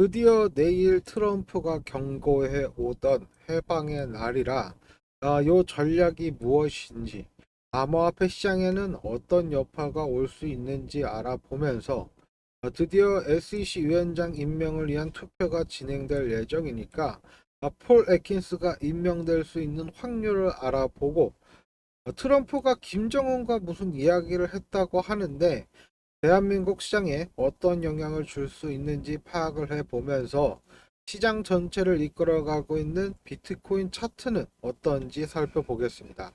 드디어 내일 트럼프가 경고해 오던 해방의 날이라 요 전략이 무엇인지 암호화폐 시장에는 어떤 여파가 올 수 있는지 알아보면서 드디어 SEC 위원장 임명을 위한 투표가 진행될 예정이니까 폴 애킨스가 임명될 수 있는 확률을 알아보고 트럼프가 김정은과 무슨 이야기를 했다고 하는데 대한민국 시장에 어떤 영향을 줄 수 있는지 파악을 해보면서 시장 전체를 이끌어가고 있는 비트코인 차트는 어떤지 살펴보겠습니다.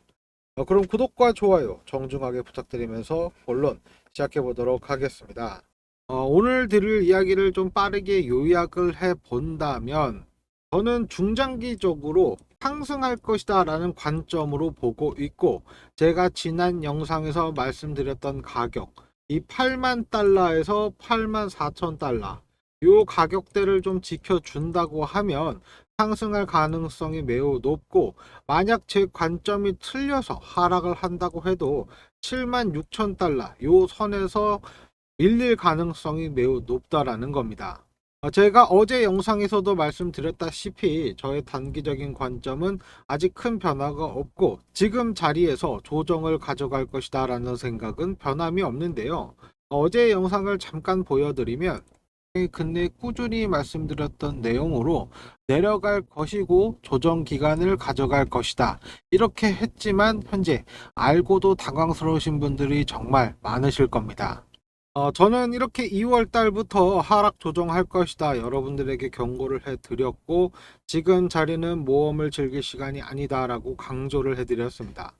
그럼 구독과 좋아요 정중하게 부탁드리면서 본론 시작해 보도록 하겠습니다. 오늘 드릴 이야기를 좀 빠르게 요약을 해 본다면 저는 중장기적으로 상승할 것이다 라는 관점으로 보고 있고, 제가 지난 영상에서 말씀드렸던 가격 이 8만 달러에서 8만 4천 달러 요 가격대를 좀 지켜준다고 하면 상승할 가능성이 매우 높고, 만약 제 관점이 틀려서 하락을 한다고 해도 7만 6천 달러 요 선에서 밀릴 가능성이 매우 높다라는 겁니다. 제가 어제 영상에서도 말씀드렸다시피 저의 단기적인 관점은 아직 큰 변화가 없고 지금 자리에서 조정을 가져갈 것이다 라는 생각은 변함이 없는데요. 어제 영상을 잠깐 보여드리면 근래 꾸준히 말씀드렸던 내용으로 내려갈 것이고 조정 기간을 가져갈 것이다 이렇게 했지만, 현재 알고도 당황스러우신 분들이 정말 많으실 겁니다. 저는 이렇게 2월 달부터 하락 조정할 것이다 여러분들에게 경고를 해드렸고, 지금 자리는 모험을 즐길 시간이 아니다라고 강조를 해드렸습니다.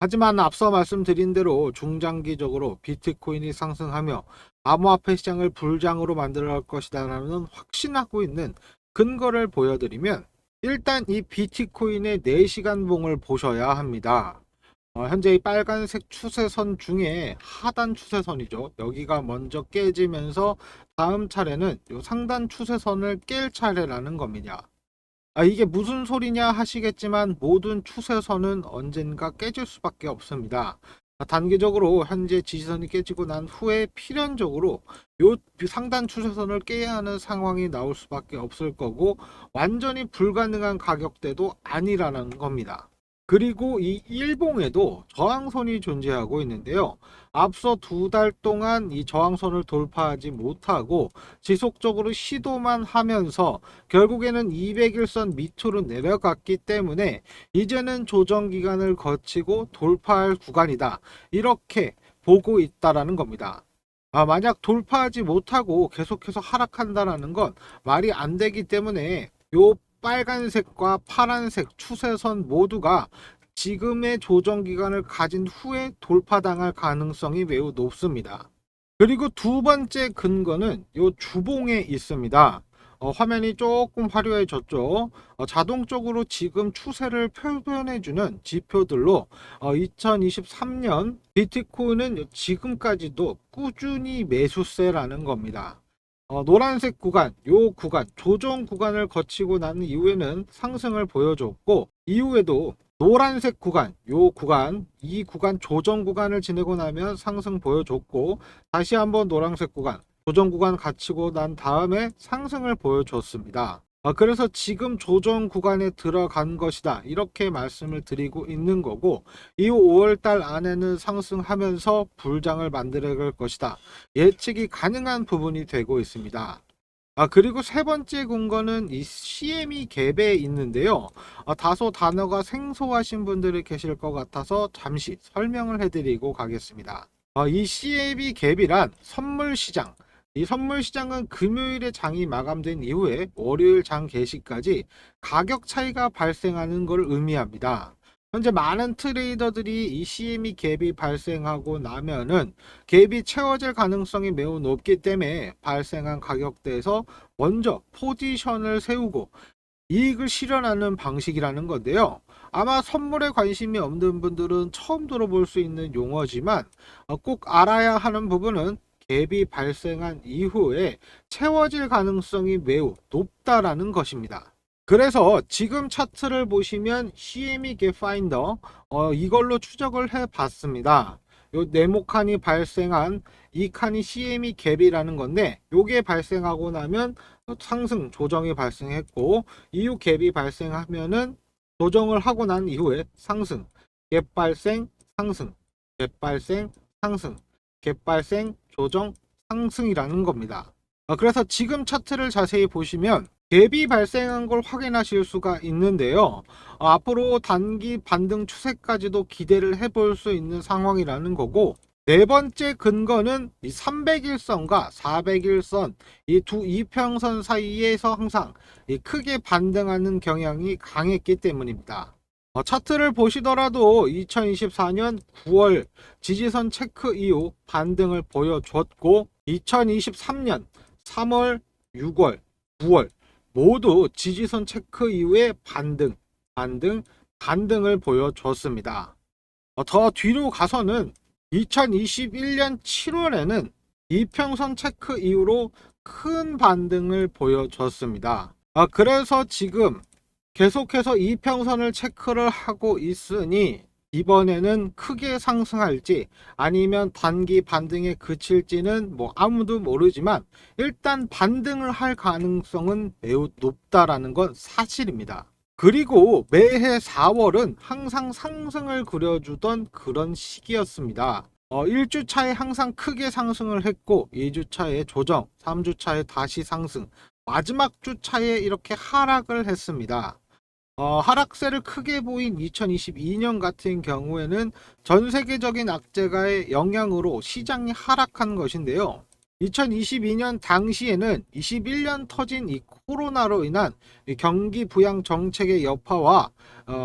하지만 앞서 말씀드린 대로 중장기적으로 비트코인이 상승하며 암호화폐 시장을 불장으로 만들어 갈 것이다 라는 확신하고 있는 근거를 보여드리면, 일단 이 비트코인의 4시간 봉을 보셔야 합니다. 현재 이 빨간색 추세선 중에 하단 추세선이죠. 여기가 먼저 깨지면서 다음 차례는 요 상단 추세선을 깰 차례라는 겁니다. 이게 무슨 소리냐 하시겠지만, 모든 추세선은 언젠가 깨질 수밖에 없습니다. 단기적으로 현재 지지선이 깨지고 난 후에 필연적으로 요 상단 추세선을 깨야 하는 상황이 나올 수밖에 없을 거고, 완전히 불가능한 가격대도 아니라는 겁니다. 그리고 이 일봉에도 저항선이 존재하고 있는데요. 앞서 2달 동안 이 저항선을 돌파하지 못하고 지속적으로 시도만 하면서 결국에는 200일선 밑으로 내려갔기 때문에 이제는 조정 기간을 거치고 돌파할 구간이다 이렇게 보고 있다라는 겁니다. 만약 돌파하지 못하고 계속해서 하락한다라는 건 말이 안 되기 때문에 요 빨간색과 파란색 추세선 모두가 지금의 조정 기간을 가진 후에 돌파당할 가능성이 매우 높습니다. 그리고 두 번째 근거는 요 주봉에 있습니다. 화면이 조금 화려해졌죠. 자동적으로 지금 추세를 표현해주는 지표들로 2023년 비트코인은 지금까지도 꾸준히 매수세라는 겁니다. 노란색 구간, 요 구간, 조정 구간을 거치고 난 이후에는 상승을 보여줬고, 이후에도 노란색 구간, 요 구간, 이 구간 조정 구간을 지내고 나면 상승 보여줬고, 다시 한번 노란색 구간, 조정 구간 갖추고 난 다음에 상승을 보여줬습니다. 그래서 지금 조정 구간에 들어간 것이다 이렇게 말씀을 드리고 있는 거고, 이후 5월달 안에는 상승하면서 불장을 만들어갈 것이다 예측이 가능한 부분이 되고 있습니다. 그리고 세 번째 근거는 이 CME 갭에 있는데요. 다소 단어가 생소하신 분들이 계실 것 같아서 잠시 설명을 해드리고 가겠습니다. 이 CME 갭이란 선물 시장, 이 선물 시장은 금요일에 장이 마감된 이후에 월요일 장 개시까지 가격 차이가 발생하는 걸 의미합니다. 현재 많은 트레이더들이 이 CME 갭이 발생하고 나면은 갭이 채워질 가능성이 매우 높기 때문에 발생한 가격대에서 먼저 포지션을 세우고 이익을 실현하는 방식이라는 건데요. 아마 선물에 관심이 없는 분들은 처음 들어볼 수 있는 용어지만, 꼭 알아야 하는 부분은 갭이 발생한 이후에 채워질 가능성이 매우 높다라는 것입니다. 그래서 지금 차트를 보시면 CME 갭 파인더 이걸로 추적을 해 봤습니다. 요 네모 칸이 발생한 이 칸이 CME 갭이라는 건데, 요게 발생하고 나면 상승 조정이 발생했고, 이후 갭이 발생하면은 조정을 하고 난 이후에 상승, 갭 발생, 상승, 갭 발생, 상승, 갭 발생, 조정, 상승이라는 겁니다. 그래서 지금 차트를 자세히 보시면 갭이 발생한 걸 확인하실 수가 있는데요. 앞으로 단기 반등 추세까지도 기대를 해볼 수 있는 상황이라는 거고, 네 번째 근거는 이 300일선과 400일선 이 두 이평선 사이에서 항상 크게 반등하는 경향이 강했기 때문입니다. 차트를 보시더라도 2024년 9월 지지선 체크 이후 반등을 보여줬고, 2023년 3월, 6월, 9월 모두 지지선 체크 이후에 반등을 보여줬습니다. 더 뒤로 가서는 2021년 7월에는 이평선 체크 이후로 큰 반등을 보여줬습니다. 그래서 지금 계속해서 이평선을 체크를 하고 있으니 이번에는 크게 상승할지 아니면 단기 반등에 그칠지는 뭐 아무도 모르지만, 일단 반등을 할 가능성은 매우 높다라는 건 사실입니다. 그리고 매해 4월은 항상 상승을 그려주던 그런 시기였습니다. 1주차에 항상 크게 상승을 했고, 2주차에 조정, 3주차에 다시 상승, 마지막 주차에 이렇게 하락을 했습니다. 하락세를 크게 보인 2022년 같은 경우에는 전 세계적인 악재가의 영향으로 시장이 하락한 것인데요. 2022년 당시에는 21년 터진 이 코로나로 인한 경기 부양 정책의 여파와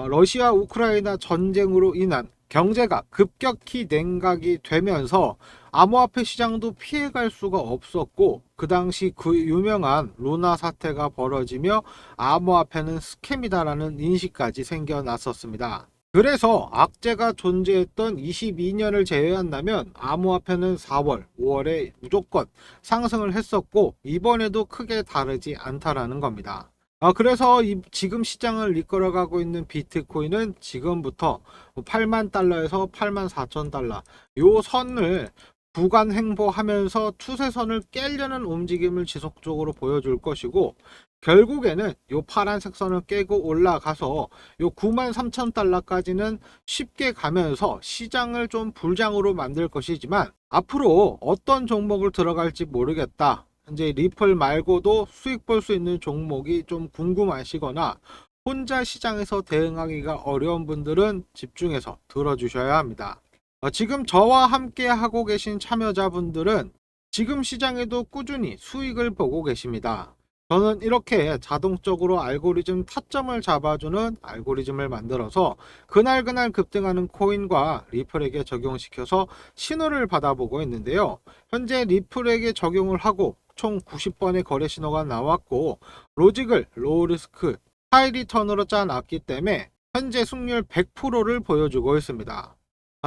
러시아 우크라이나 전쟁으로 인한 경제가 급격히 냉각이 되면서 암호화폐 시장도 피해갈 수가 없었고, 그 당시 그 유명한 루나 사태가 벌어지며 암호화폐는 스캠이다라는 인식까지 생겨났었습니다. 그래서 악재가 존재했던 22년을 제외한다면 암호화폐는 4월, 5월에 무조건 상승을 했었고, 이번에도 크게 다르지 않다라는 겁니다. 그래서 지금 시장을 이끌어가고 있는 비트코인은 지금부터 8만 달러에서 8만 4천 달러 요 선을 구간 횡보하면서 추세선을 깨려는 움직임을 지속적으로 보여줄 것이고, 결국에는 요 파란색 선을 깨고 올라가서 요 9만 3천 달러까지는 쉽게 가면서 시장을 좀 불장으로 만들 것이지만, 앞으로 어떤 종목을 들어갈지 모르겠다, 현재 리플 말고도 수익 볼 수 있는 종목이 좀 궁금하시거나 혼자 시장에서 대응하기가 어려운 분들은 집중해서 들어주셔야 합니다. 지금 저와 함께 하고 계신 참여자분들은 지금 시장에도 꾸준히 수익을 보고 계십니다. 저는 이렇게 자동적으로 알고리즘 타점을 잡아주는 알고리즘을 만들어서 그날 급등하는 코인과 리플에게 적용시켜서 신호를 받아보고 있는데요. 현재 리플에게 적용을 하고 총 90번의 거래 신호가 나왔고, 로직을 로우리스크 하이리턴으로 짜놨기 때문에 현재 승률 100%를 보여주고 있습니다.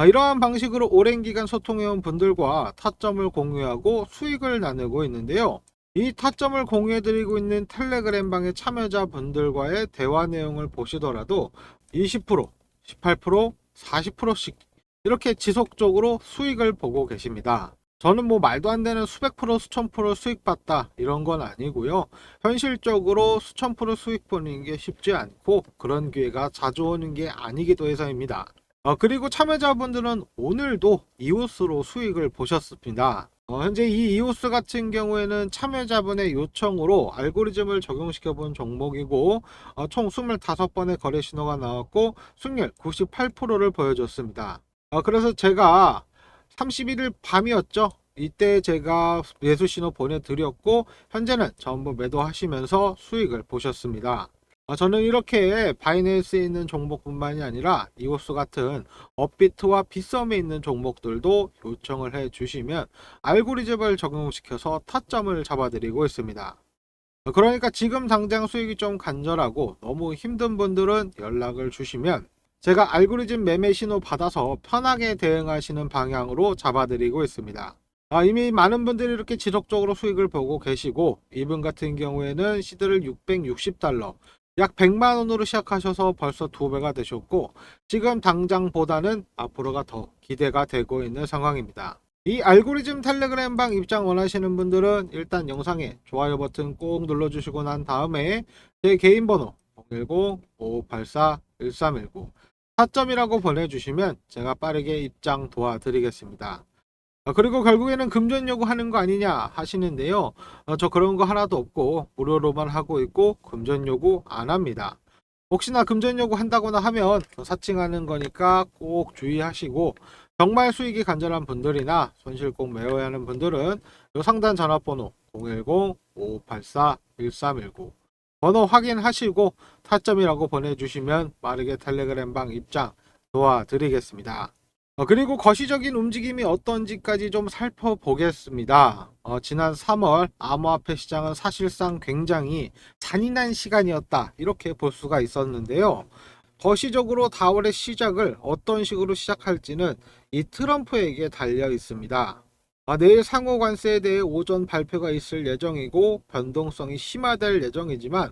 이러한 방식으로 오랜 기간 소통해온 분들과 타점을 공유하고 수익을 나누고 있는데요. 이 타점을 공유해드리고 있는 텔레그램 방의 참여자분들과의 대화 내용을 보시더라도 20%, 18%, 40%씩 이렇게 지속적으로 수익을 보고 계십니다. 저는 뭐 말도 안 되는 수백 프로, 수천 프로 수익 봤다 이런 건 아니고요. 현실적으로 수천 프로 수익 보는 게 쉽지 않고 그런 기회가 자주 오는 게 아니기도 해서입니다. 그리고 참여자분들은 오늘도 이오스로 수익을 보셨습니다. 현재 이 이오스 같은 경우에는 참여자분의 요청으로 알고리즘을 적용시켜 본 종목이고, 총 25번의 거래 신호가 나왔고 승률 98%를 보여줬습니다. 그래서 제가 31일 밤이었죠. 이때 제가 매수 신호 보내드렸고, 현재는 전부 매도하시면서 수익을 보셨습니다. 저는 이렇게 바이낸스에 있는 종목뿐만이 아니라 이오스 같은 업비트와 빗썸에 있는 종목들도 요청을 해 주시면 알고리즘을 적용시켜서 타점을 잡아드리고 있습니다. 그러니까 지금 당장 수익이 좀 간절하고 너무 힘든 분들은 연락을 주시면 제가 알고리즘 매매 신호 받아서 편하게 대응하시는 방향으로 잡아드리고 있습니다. 이미 많은 분들이 이렇게 지속적으로 수익을 보고 계시고, 이분 같은 경우에는 시드를 660달러 약 100만 원으로 시작하셔서 벌써 2배가 되셨고 지금 당장보다는 앞으로가 더 기대가 되고 있는 상황입니다. 이 알고리즘 텔레그램방 입장 원하시는 분들은 일단 영상에 좋아요 버튼 꼭 눌러주시고 난 다음에 제 개인 번호 010-5584-1319 4점이라고 보내주시면 제가 빠르게 입장 도와드리겠습니다. 그리고 결국에는 금전 요구하는 거 아니냐 하시는데요. 저 그런 거 하나도 없고 무료로만 하고 있고 금전 요구 안 합니다. 혹시나 금전 요구 한다거나 하면 사칭하는 거니까 꼭 주의하시고 정말 수익이 간절한 분들이나 손실 꼭 메워야 하는 분들은 요 상단 전화번호 010-5584-1319 번호 확인하시고 타점이라고 보내주시면 빠르게 텔레그램방 입장 도와드리겠습니다. 그리고 거시적인 움직임이 어떤지까지 좀 살펴보겠습니다. 지난 3월 암호화폐 시장은 사실상 굉장히 잔인한 시간이었다 이렇게 볼 수가 있었는데요. 거시적으로 4월의 시작을 어떤 식으로 시작할지는 이 트럼프에게 달려 있습니다. 내일 상호 관세에 대해 오전 발표가 있을 예정이고 변동성이 심화될 예정이지만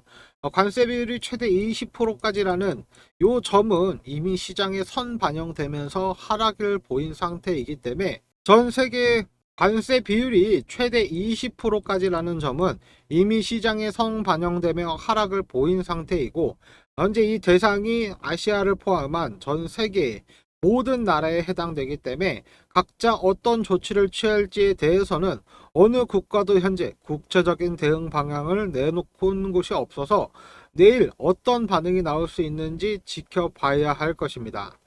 관세 비율이 최대 20%까지라는 요 점은 이미 시장에 선 반영되면서 하락을 보인 상태이기 때문에 전 세계 관세 비율이 최대 20%까지라는 점은 이미 시장에 선 반영되며 하락을 보인 상태이고 현재 이 대상이 아시아를 포함한 전 세계 모든 나라에 해당되기 때문에 각자 어떤 조치를 취할지에 대해서는 어느 국가도 현재 국제적인 대응 방향을 내놓고 있는 곳이 없어서 내일 어떤 반응이 나올 수 있는지 지켜봐야 할 것입니다.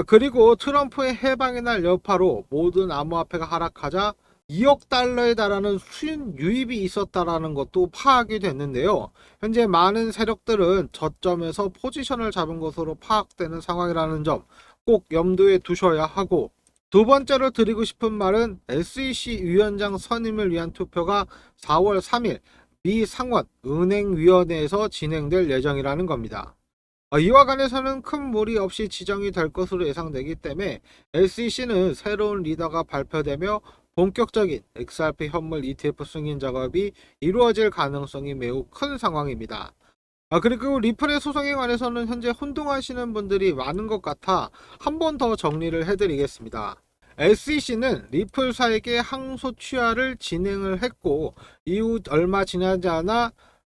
그리고 트럼프의 해방의 날 여파로 모든 암호화폐가 하락하자 2억 달러에 달하는 수익 유입이 있었다라는 것도 파악이 됐는데요. 현재 많은 세력들은 저점에서 포지션을 잡은 것으로 파악되는 상황이라는 점 꼭 염두에 두셔야 하고, 두 번째로 드리고 싶은 말은 SEC 위원장 선임을 위한 투표가 4월 3일 미 상원 은행위원회에서 진행될 예정이라는 겁니다. 이와 관해서는 큰 무리 없이 지정이 될 것으로 예상되기 때문에 SEC는 새로운 리더가 발표되며 본격적인 XRP 현물 ETF 승인 작업이 이루어질 가능성이 매우 큰 상황입니다. 그리고 리플의 소송에 관해서는 현재 혼동하시는 분들이 많은 것 같아 한 번 더 정리를 해드리겠습니다. SEC는 리플사에게 항소 취하를 진행을 했고 이후 얼마 지나지 않아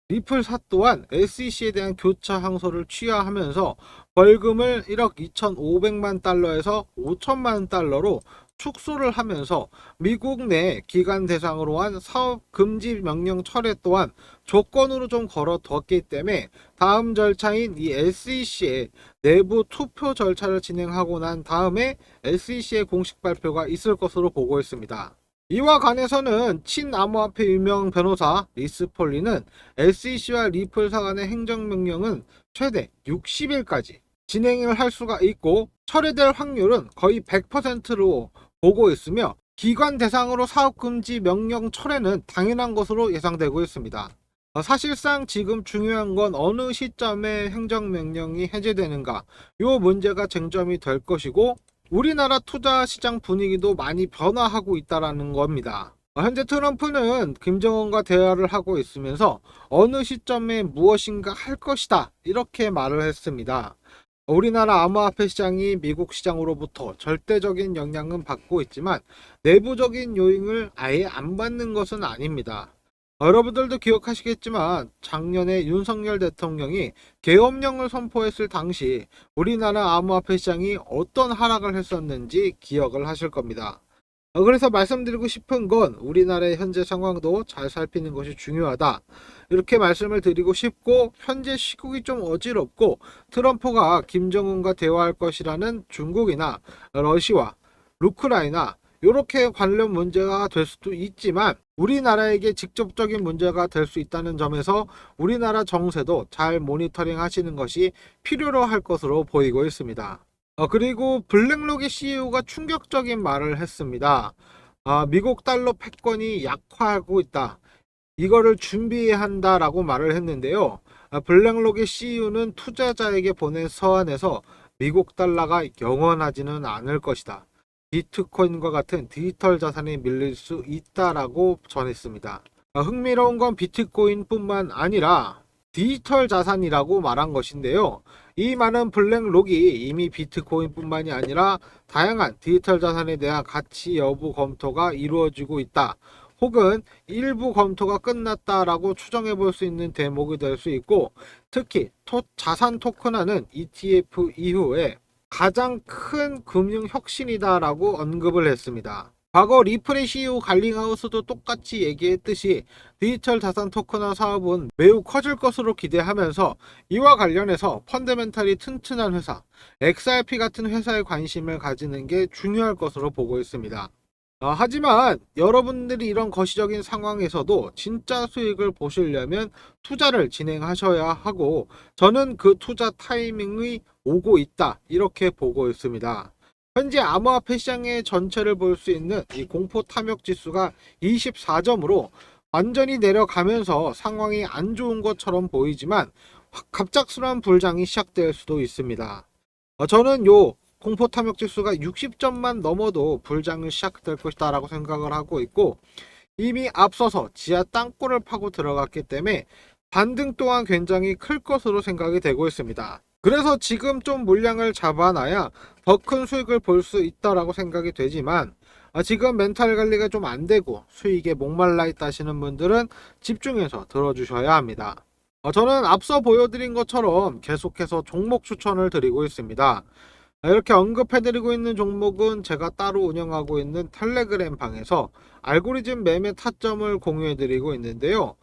리플사 또한 SEC에 대한 교차 항소를 취하하면서 벌금을 1억 2,500만 달러에서 5천만 달러로 축소를 하면서 미국 내 기관 대상으로 한 사업 금지 명령 철회 또한 조건으로 좀 걸어뒀기 때문에 다음 절차인 이 SEC의 내부 투표 절차를 진행하고 난 다음에 SEC의 공식 발표가 있을 것으로 보고 있습니다. 이와 관해서는 친암호화폐 유명 변호사 리스폴리는 SEC와 리플사 간의 행정명령은 최대 60일까지 진행을 할 수가 있고 철회될 확률은 거의 100%로 보고 있으며 기관 대상으로 사업금지 명령 철회는 당연한 것으로 예상되고 있습니다. 사실상 지금 중요한 건 어느 시점에 행정명령이 해제되는가 요 문제가 쟁점이 될 것이고 우리나라 투자 시장 분위기도 많이 변화하고 있다는 겁니다. 현재 트럼프는 김정은과 대화를 하고 있으면서 어느 시점에 무엇인가 할 것이다 이렇게 말을 했습니다. 우리나라 암호화폐 시장이 미국 시장으로부터 절대적인 영향은 받고 있지만 내부적인 요인을 아예 안 받는 것은 아닙니다. 여러분들도 기억하시겠지만 작년에 윤석열 대통령이 계엄령을 선포했을 당시 우리나라 암호화폐 시장이 어떤 하락을 했었는지 기억을 하실 겁니다. 그래서 말씀드리고 싶은 건 우리나라의 현재 상황도 잘 살피는 것이 중요하다. 이렇게 말씀을 드리고 싶고 현재 시국이 좀 어지럽고 트럼프가 김정은과 대화할 것이라는 중국이나 러시아, 우크라이나 이렇게 관련 문제가 될 수도 있지만 우리나라에게 직접적인 문제가 될 수 있다는 점에서 우리나라 정세도 잘 모니터링 하시는 것이 필요로 할 것으로 보이고 있습니다. 그리고 블랙록의 CEO가 충격적인 말을 했습니다. 미국 달러 패권이 약화하고 있다. 이거를 준비해야 한다라고 말을 했는데요. 블랙록의 CEO는 투자자에게 보낸 서한에서 미국 달러가 영원하지는 않을 것이다. 비트코인과 같은 디지털 자산이 밀릴 수 있다라고 전했습니다. 흥미로운 건 비트코인뿐만 아니라 디지털 자산이라고 말한 것인데요. 이 말은 블랙록이 이미 비트코인뿐만이 아니라 다양한 디지털 자산에 대한 가치 여부 검토가 이루어지고 있다. 혹은 일부 검토가 끝났다라고 추정해 볼 수 있는 대목이 될 수 있고, 특히 자산 토큰화는 ETF 이후에 가장 큰 금융 혁신이다라고 언급을 했습니다. 과거 리플의 CEO 갈링하우스도 똑같이 얘기했듯이 디지털 자산 토큰화 사업은 매우 커질 것으로 기대하면서 이와 관련해서 펀더멘탈이 튼튼한 회사, XRP 같은 회사에 관심을 가지는 게 중요할 것으로 보고 있습니다. 하지만 여러분들이 이런 거시적인 상황에서도 진짜 수익을 보시려면 투자를 진행하셔야 하고, 저는 그 투자 타이밍이 오고 있다 이렇게 보고 있습니다. 현재 암호화폐 시장의 전체를 볼 수 있는 이 공포 탐욕 지수가 24점으로 완전히 내려가면서 상황이 안 좋은 것처럼 보이지만 갑작스러운 불장이 시작될 수도 있습니다. 저는 요 공포 탐욕 지수가 60점만 넘어도 불장이 시작될 것이다 라고 생각을 하고 있고, 이미 앞서서 지하 땅굴을 파고 들어갔기 때문에 반등 또한 굉장히 클 것으로 생각이 되고 있습니다. 그래서 지금 좀 물량을 잡아놔야 더 큰 수익을 볼 수 있다라고 생각이 되지만, 지금 멘탈 관리가 좀 안 되고 수익에 목말라 있다 하시는 분들은 집중해서 들어주셔야 합니다. 저는 앞서 보여드린 것처럼 계속해서 종목 추천을 드리고 있습니다. 이렇게 언급해드리고 있는 종목은 제가 따로 운영하고 있는 텔레그램 방에서 알고리즘 매매 타점을 공유해드리고 있는데요.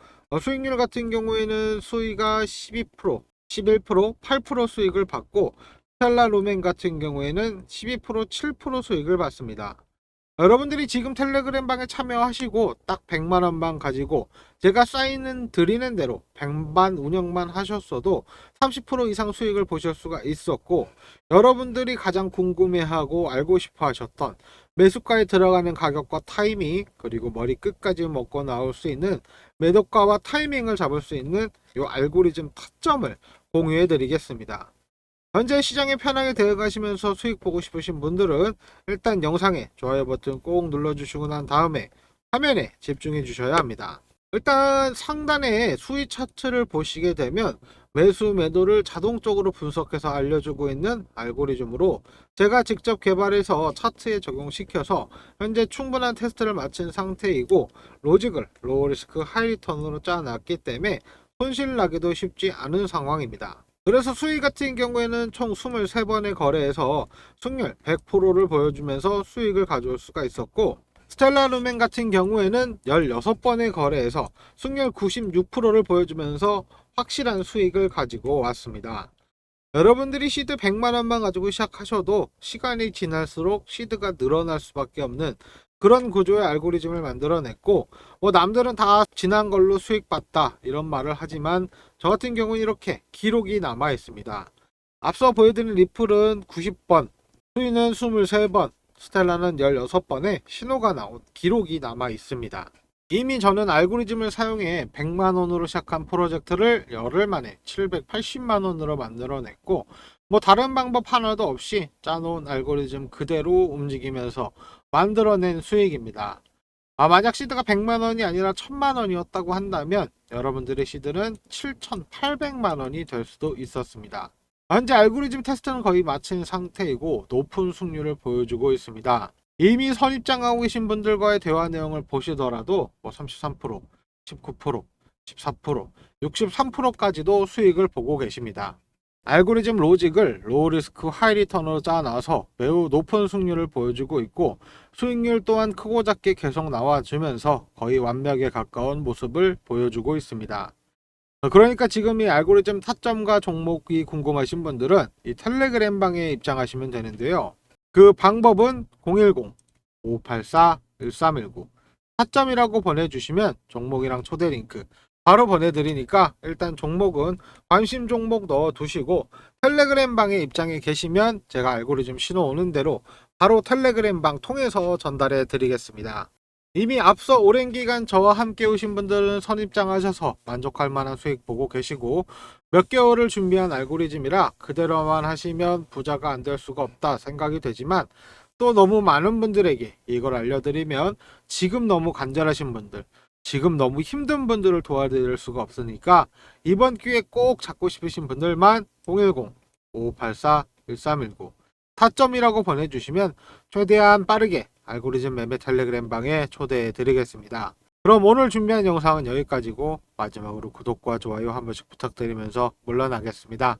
수익률 같은 경우에는 수익가 12%, 11%, 8% 수익을 받고, 스텔라 루멘 같은 경우에는 12%, 7% 수익을 받습니다. 여러분들이 지금 텔레그램 방에 참여하시고 딱 100만원만 가지고 제가 사인은 드리는 대로 100만 운영만 하셨어도 30% 이상 수익을 보실 수가 있었고, 여러분들이 가장 궁금해하고 알고 싶어 하셨던 매수가에 들어가는 가격과 타이밍, 그리고 머리 끝까지 먹고 나올 수 있는 매도가와 타이밍을 잡을 수 있는 이 알고리즘 타점을 공유해 드리겠습니다. 현재 시장에 편하게 대응하시면서 수익 보고 싶으신 분들은 일단 영상에 좋아요 버튼 꼭 눌러주시고 난 다음에 화면에 집중해 주셔야 합니다. 일단 상단에 수익 차트를 보시게 되면 매수 매도를 자동적으로 분석해서 알려주고 있는 알고리즘으로 제가 직접 개발해서 차트에 적용시켜서 현재 충분한 테스트를 마친 상태이고, 로직을 로우리스크 하이리턴으로 짜놨기 때문에 손실 나기도 쉽지 않은 상황입니다. 그래서 수익 같은 경우에는 총 23번의 거래에서 승률 100%를 보여주면서 수익을 가져올 수가 있었고, 스텔라 루멘 같은 경우에는 16번의 거래에서 승률 96%를 보여주면서 확실한 수익을 가지고 왔습니다. 여러분들이 시드 100만원만 가지고 시작하셔도 시간이 지날수록 시드가 늘어날 수밖에 없는 그런 구조의 알고리즘을 만들어냈고, 남들은 다 지난 걸로 수익 봤다 이런 말을 하지만 저 같은 경우는 이렇게 기록이 남아 있습니다. 앞서 보여드린 리플은 90번, 수위는 23번, 스텔라는 16번의 신호가 나온 기록이 남아 있습니다. 이미 저는 알고리즘을 사용해 100만원으로 시작한 프로젝트를 열흘 만에 780만원으로 만들어냈고, 다른 방법 하나도 없이 짜놓은 알고리즘 그대로 움직이면서 만들어낸 수익입니다. 만약 시드가 100만원이 아니라 1000만원이었다고 한다면 여러분들의 시드는 7800만원이 될 수도 있었습니다. 현재 알고리즘 테스트는 거의 마친 상태이고 높은 승률을 보여주고 있습니다. 이미 선입장하고 계신 분들과의 대화 내용을 보시더라도 33%, 19%, 14%, 63%까지도 수익을 보고 계십니다. 알고리즘 로직을 로우리스크 하이리턴으로 짜놔서 매우 높은 승률을 보여주고 있고, 수익률 또한 크고 작게 계속 나와주면서 거의 완벽에 가까운 모습을 보여주고 있습니다. 그러니까 지금 이 알고리즘 타점과 종목이 궁금하신 분들은 이 텔레그램 방에 입장하시면 되는데요. 그 방법은 010-584-1319 타점이라고 보내주시면 종목이랑 초대 링크 바로 보내드리니까 일단 종목은 관심 종목 넣어두시고 텔레그램 방에 입장해 계시면 제가 알고리즘 신호 오는 대로 바로 텔레그램 방 통해서 전달해 드리겠습니다. 이미 앞서 오랜 기간 저와 함께 오신 분들은 선입장하셔서 만족할 만한 수익 보고 계시고, 몇 개월을 준비한 알고리즘이라 그대로만 하시면 부자가 안 될 수가 없다 생각이 되지만, 또 너무 많은 분들에게 이걸 알려드리면 지금 너무 간절하신 분들, 지금 너무 힘든 분들을 도와드릴 수가 없으니까 이번 기회에 꼭 잡고 싶으신 분들만 010-5584-1319 타점이라고 보내주시면 최대한 빠르게 알고리즘 맵의 텔레그램 방에 초대해 드리겠습니다. 그럼 오늘 준비한 영상은 여기까지고 마지막으로 구독과 좋아요 한 번씩 부탁드리면서 물러나겠습니다.